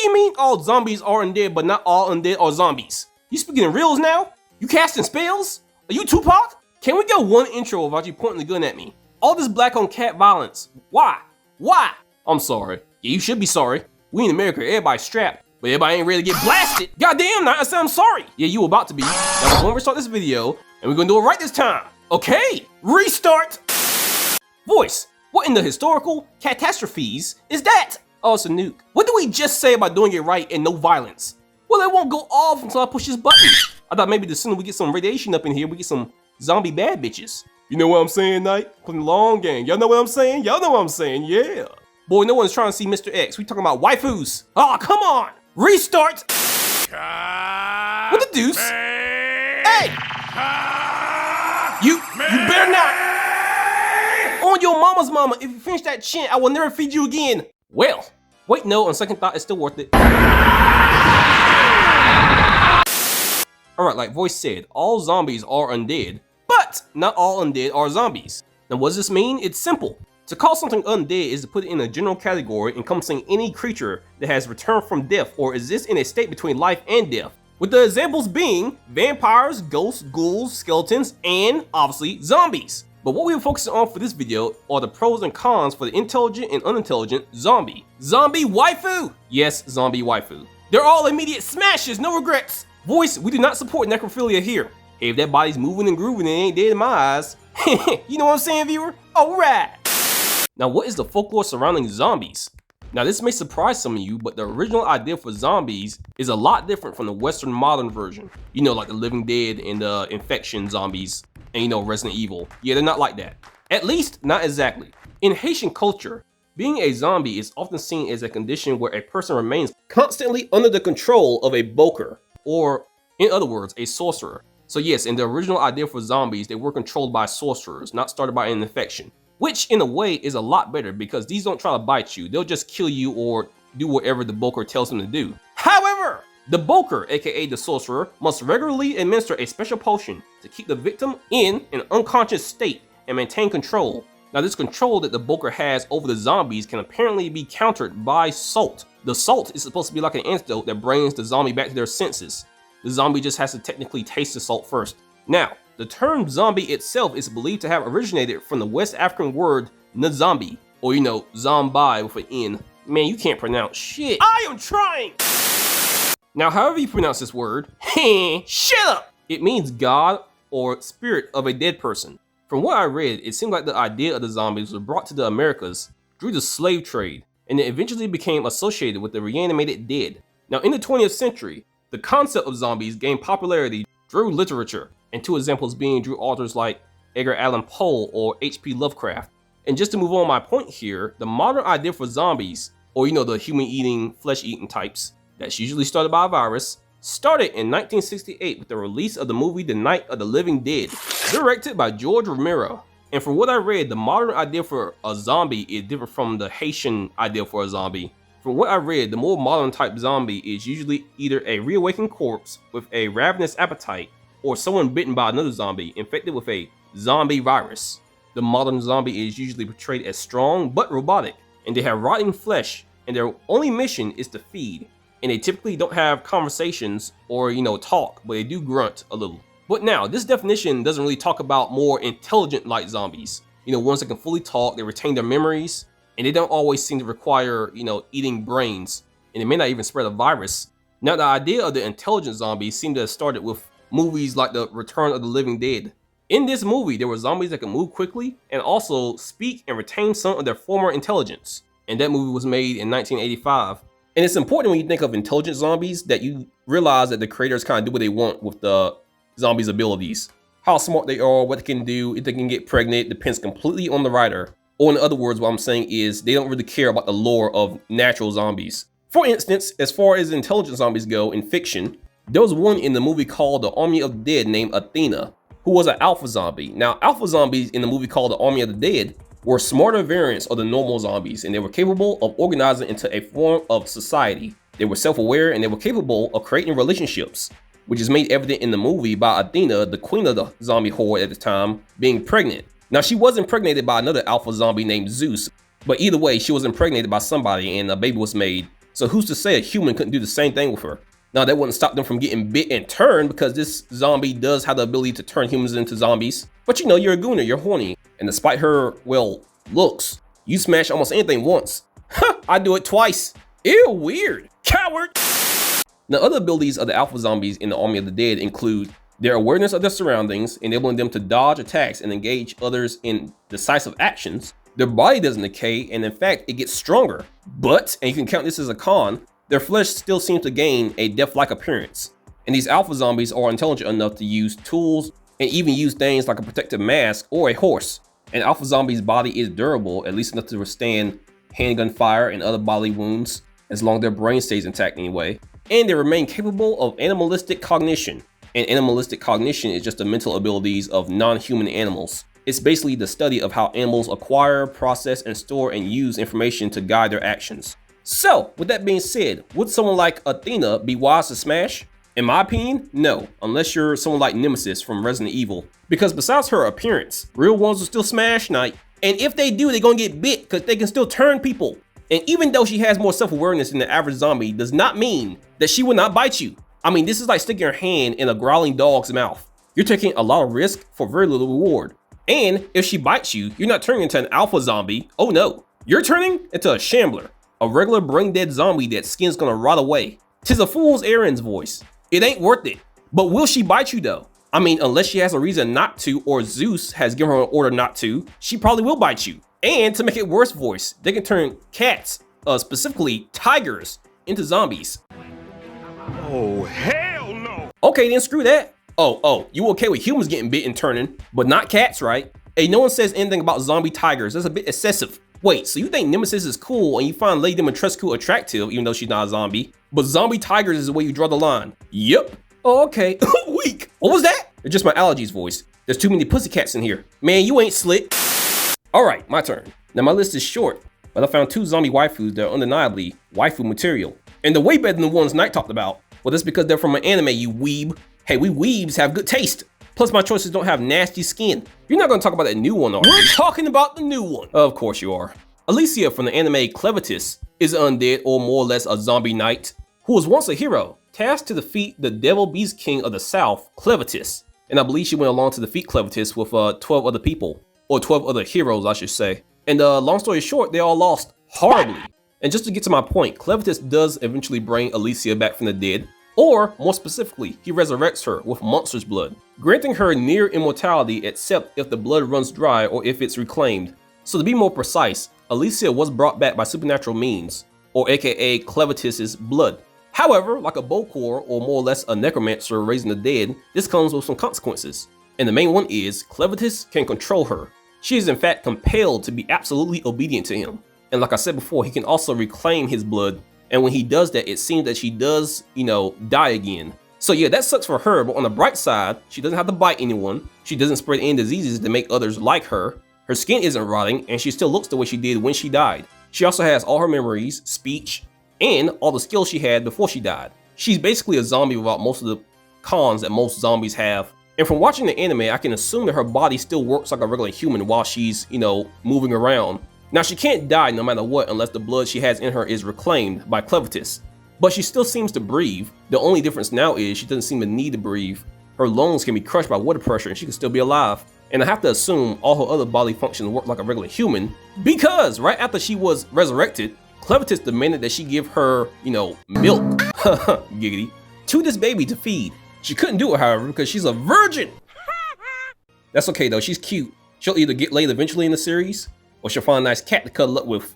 you mean all zombies are undead, but not all undead are zombies? You speaking in riddles now? You casting spells? Are you Tupac? Can we get one intro without you pointing the gun at me? All this black on cat violence. Why? Why? I'm sorry. Yeah, you should be sorry. We in America, everybody's strapped, but everybody ain't ready to get blasted. Goddamn, I said I'm sorry. Yeah, you about to be. Now we're gonna restart this video, and we're gonna do it right this time. Okay, restart. Voice, what in the historical catastrophes is that? Oh, it's a nuke. What did we just say about doing it right and no violence? Well, it won't go off until I push this button. I thought maybe the sooner we get some radiation up in here, we get some zombie bad bitches. You know what I'm saying, Knight? Playing the long game. Y'all know what I'm saying? Y'all know what I'm saying, yeah. Boy, no one's trying to see Mr. X. We talking about waifus. Oh, come on. Restart. What the deuce? Hey! You better not. On your mama's mama, if you finish that chant, I will never feed you again. Well, wait, no, on second thought, it's still worth it. Alright, like Voice said, all zombies are undead, but not all undead are zombies. Now what does this mean? It's simple. To call something undead is to put it in a general category encompassing any creature that has returned from death or exists in a state between life and death. With the examples being vampires, ghosts, ghouls, skeletons, and obviously zombies. But what we're focusing on for this video are the pros and cons for the intelligent and unintelligent zombie. Zombie waifu! Yes, zombie waifu. They're all immediate smashes, no regrets. Voice, we do not support necrophilia here. Hey, if that body's moving and grooving, it ain't dead in my eyes. You know what I'm saying, viewer? Alright! Now, what is the folklore surrounding zombies? Now, this may surprise some of you, but the original idea for zombies is a lot different from the Western modern version. You know, like the Living Dead and the Infection zombies, and you know, Resident Evil. Yeah, they're not like that. At least, not exactly. In Haitian culture, being a zombie is often seen as a condition where a person remains constantly under the control of a boker, or in other words, a sorcerer. So yes, in the original idea for zombies, they were controlled by sorcerers, not started by an infection. Which in a way is a lot better because these don't try to bite you, they'll just kill you or do whatever the boker tells them to do. However, the boker, aka the sorcerer, must regularly administer a special potion to keep the victim in an unconscious state and maintain control. Now this control that the boker has over the zombies can apparently be countered by salt. The salt is supposed to be like an antidote that brings the zombie back to their senses. The zombie just has to technically taste the salt first. Now, the term zombie itself is believed to have originated from the West African word nzambi, or you know, zombi with an N. Man, you can't pronounce shit. I am trying! Now, however you pronounce this word, shut up! It means God or spirit of a dead person. From what I read, it seemed like the idea of the zombies was brought to the Americas through the slave trade, and it eventually became associated with the reanimated dead. Now, in the 20th century, the concept of zombies gained popularity through literature, and two examples being through authors like Edgar Allan Poe or H.P. Lovecraft. And just to move on my point here, the modern idea for zombies, or you know, the human-eating, flesh-eating types, that's usually started by a virus, started in 1968 with the release of the movie The Night of the Living Dead, directed by George Romero. And from what I read, the modern idea for a zombie is different from the Haitian idea for a zombie. From what I read, the more modern type zombie is usually either a reawakened corpse with a ravenous appetite, or someone bitten by another zombie infected with a zombie virus. The modern zombie is usually portrayed as strong but robotic, and they have rotting flesh, and their only mission is to feed. And they typically don't have conversations or, you know, talk, but they do grunt a little. But now, this definition doesn't really talk about more intelligent like zombies. You know, ones that can fully talk, they retain their memories, and they don't always seem to require, you know, eating brains, and they may not even spread a virus. Now, the idea of the intelligent zombies seemed to have started with movies like The Return of the Living Dead. In this movie, there were zombies that could move quickly and also speak and retain some of their former intelligence. And that movie was made in 1985. And it's important when you think of intelligent zombies that you realize that the creators kind of do what they want with the zombies' abilities. How smart they are, what they can do, if they can get pregnant, depends completely on the writer. Or in other words, what I'm saying is they don't really care about the lore of natural zombies. For instance, as far as intelligent zombies go in fiction, there was one in the movie called The Army of the Dead named Athena, who was an alpha zombie. Now, alpha zombies in the movie called The Army of the Dead were smarter variants of the normal zombies, and they were capable of organizing into a form of society. They were self-aware, and they were capable of creating relationships, which is made evident in the movie by Athena, the queen of the zombie horde at the time, being pregnant. Now, she was impregnated by another alpha zombie named Zeus, but either way, she was impregnated by somebody and a baby was made. So who's to say a human couldn't do the same thing with her? Now that wouldn't stop them from getting bit and turned, because this zombie does have the ability to turn humans into zombies. But you know, you're a gooner, you're horny. And despite her, well, looks, you smash almost anything once. Huh, I do it twice. Ew, weird. Coward! Now, other abilities of the alpha zombies in the Army of the Dead include their awareness of their surroundings, enabling them to dodge attacks and engage others in decisive actions. Their body doesn't decay, and in fact, it gets stronger. But, and you can count this as a con, their flesh still seems to gain a death-like appearance. And these alpha zombies are intelligent enough to use tools and even use things like a protective mask or a horse. An alpha zombie's body is durable, at least enough to withstand handgun fire and other bodily wounds, as long as their brain stays intact anyway. And they remain capable of animalistic cognition. And animalistic cognition is just the mental abilities of non-human animals. It's basically the study of how animals acquire, process, and store and use information to guide their actions. So, with that being said, would someone like Athena be wise to smash? In my opinion, no, unless you're someone like Nemesis from Resident Evil. Because besides her appearance, real ones will still smash Knight. And if they do, they're gonna get bit because they can still turn people. And even though she has more self-awareness than the average zombie, does not mean that she will not bite you. I mean, this is like sticking your hand in a growling dog's mouth. You're taking a lot of risk for very little reward. And if she bites you, you're not turning into an alpha zombie. Oh no, you're turning into a shambler. A regular brain-dead zombie that skin's gonna rot away. 'Tis a fool's errand's voice. It ain't worth it. But will she bite you though? I mean, unless she has a reason not to, or Zeus has given her an order not to, she probably will bite you. And to make it worse voice, they can turn cats, specifically tigers, into zombies. Oh, hell no! Okay, then screw that. Oh, you okay with humans getting bit and turning, but not cats, right? Hey, no one says anything about zombie tigers. That's a bit excessive. Wait, so you think Nemesis is cool and you find Lady Dimitrescu attractive, even though she's not a zombie, but zombie tigers is the way you draw the line? Yep. Oh, okay. Weak. What was that? It's just my allergies voice. There's too many pussycats in here. Man, you ain't slick. All right, my turn. Now my list is short, but I found 2 zombie waifus that are undeniably waifu material. And they're way better than the ones Knight talked about. Well, that's because they're from an anime, you weeb. Hey, we weebs have good taste. Plus my choices don't have nasty skin. You're not gonna talk about that new one, are you? We're talking about the new one. Of course you are. Alicia from the anime Clevitis is an undead, or more or less a zombie knight, who was once a hero, tasked to defeat the Devil Beast King of the South, Clevitis. And I believe she went along to defeat Clevitis with 12 other people, or 12 other heroes, I should say. And long story short, they all lost horribly. And just to get to my point, Clevitis does eventually bring Alicia back from the dead, or more specifically, he resurrects her with monster's blood, granting her near immortality except if the blood runs dry or if it's reclaimed. So to be more precise, Alicia was brought back by supernatural means, or aka Clevitis' blood. However, like a Bokor or more or less a necromancer raising the dead, this comes with some consequences. And the main one is, Clevitis can control her. She is in fact compelled to be absolutely obedient to him. And like I said before, he can also reclaim his blood. And when he does that, it seems that she does, die again. So yeah, that sucks for her, but on the bright side, she doesn't have to bite anyone. She doesn't spread any diseases that make others like her. Her skin isn't rotting, and she still looks the way she did when she died. She also has all her memories, speech, and all the skills she had before she died. She's basically a zombie without most of the cons that most zombies have. And from watching the anime, I can assume that her body still works like a regular human while she's, moving around. Now, she can't die no matter what unless the blood she has in her is reclaimed by Clevitis. But she still seems to breathe. The only difference now is she doesn't seem to need to breathe. Her lungs can be crushed by water pressure and she can still be alive. And I have to assume all her other bodily functions work like a regular human, because right after she was resurrected, Clevitis demanded that she give her, milk, giggity, to this baby to feed. She couldn't do it, however, because she's a virgin. That's okay though, she's cute. She'll either get laid eventually in the series, or she'll find a nice cat to cuddle up with.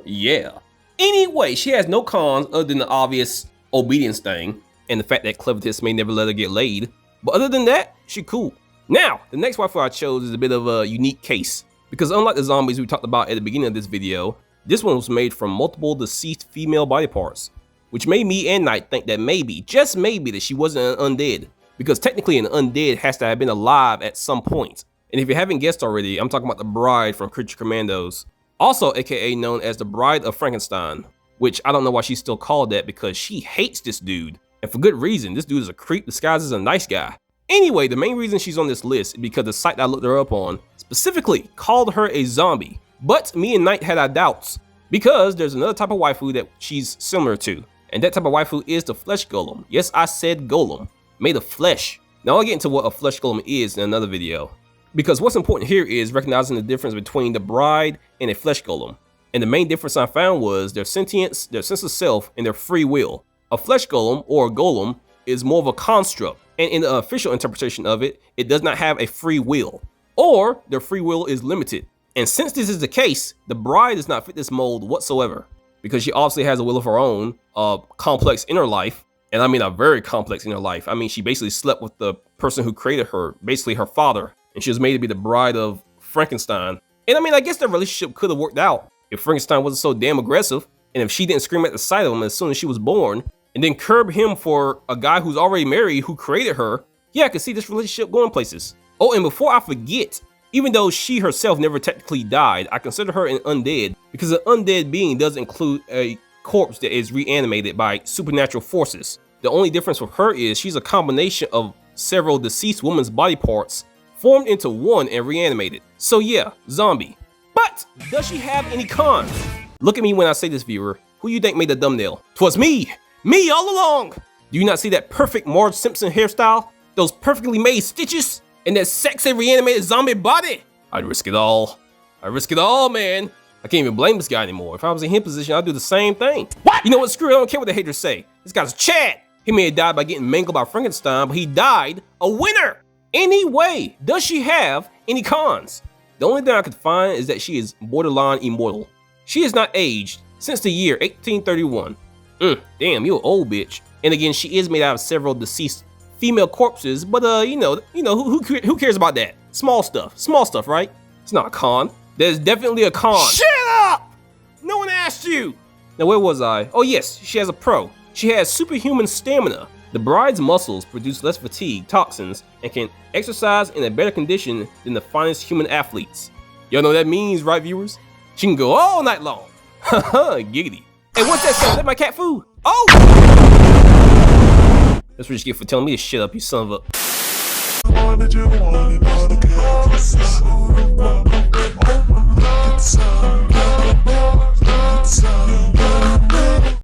Yeah. Anyway, she has no cons other than the obvious obedience thing, and the fact that Clevitis may never let her get laid. But other than that, she cool. Now, the next waifu I chose is a bit of a unique case, because unlike the zombies we talked about at the beginning of this video, this one was made from multiple deceased female body parts, which made me and Knight think that maybe, just maybe, that she wasn't an undead, because technically an undead has to have been alive at some point. And if you haven't guessed already, I'm talking about the Bride from Creature Commandos, also aka known as the Bride of Frankenstein, which I don't know why she's still called that, because she hates this dude, and for good reason. This dude is a creep disguised as a nice guy. Anyway, the main reason she's on this list is because the site that I looked her up on specifically called her a zombie. But me and Knight had our doubts, Because there's another type of waifu that she's similar to, and that type of waifu is the flesh golem. Yes, I said golem, made of flesh. Now I'll get into what a flesh golem is in another video, because what's important here is recognizing the difference between the bride and a flesh golem. And the main difference I found was their sentience, their sense of self, and their free will. A flesh golem, or a golem, is more of a construct, and in the official interpretation of it, it does not have a free will, or their free will is limited. And since this is the case, the bride does not fit this mold whatsoever, because she obviously has a will of her own, a complex inner life, and I mean a very complex inner life. I mean, she basically slept with the person who created her, basically her father, and she was made to be the bride of Frankenstein. And I mean, I guess their relationship could have worked out if Frankenstein wasn't so damn aggressive, and if she didn't scream at the sight of him as soon as she was born, and then curb him for a guy who's already married who created her. Yeah, I could see this relationship going places. Oh, and before I forget, even though she herself never technically died, I consider her an undead because an undead being does include a corpse that is reanimated by supernatural forces. The only difference with her is she's a combination of several deceased women's body parts formed into one and reanimated. So yeah, zombie. But does she have any cons? Look at me when I say this, viewer. Who you think made the thumbnail? 'Twas me! Me all along! Do you not see that perfect Marge Simpson hairstyle? Those perfectly made stitches? And that sexy reanimated zombie body? I'd risk it all. I'd risk it all, man. I can't even blame this guy anymore. If I was in his position, I'd do the same thing. What? You know what? Screw it. I don't care what the haters say. This guy's Chad. He may have died by getting mangled by Frankenstein, but he died a winner. Anyway, does she have any cons? The only thing I could find is that she is borderline immortal. She has not aged since the year 1831. Damn, you an old bitch. And again, she is made out of several deceased female corpses, but who cares about that? Small stuff, right? It's not a con. There's definitely a con. Shut up! No one asked you. Now where was I? Oh yes, she has a pro. She has superhuman stamina. The bride's muscles produce less fatigue, toxins, and can exercise in a better condition than the finest human athletes. Y'all know what that means, right, viewers? She can go all night long. Haha, giggity. Hey, what's that sound? Is that my cat food? Oh! That's what you get for telling me to shut up, you son of a...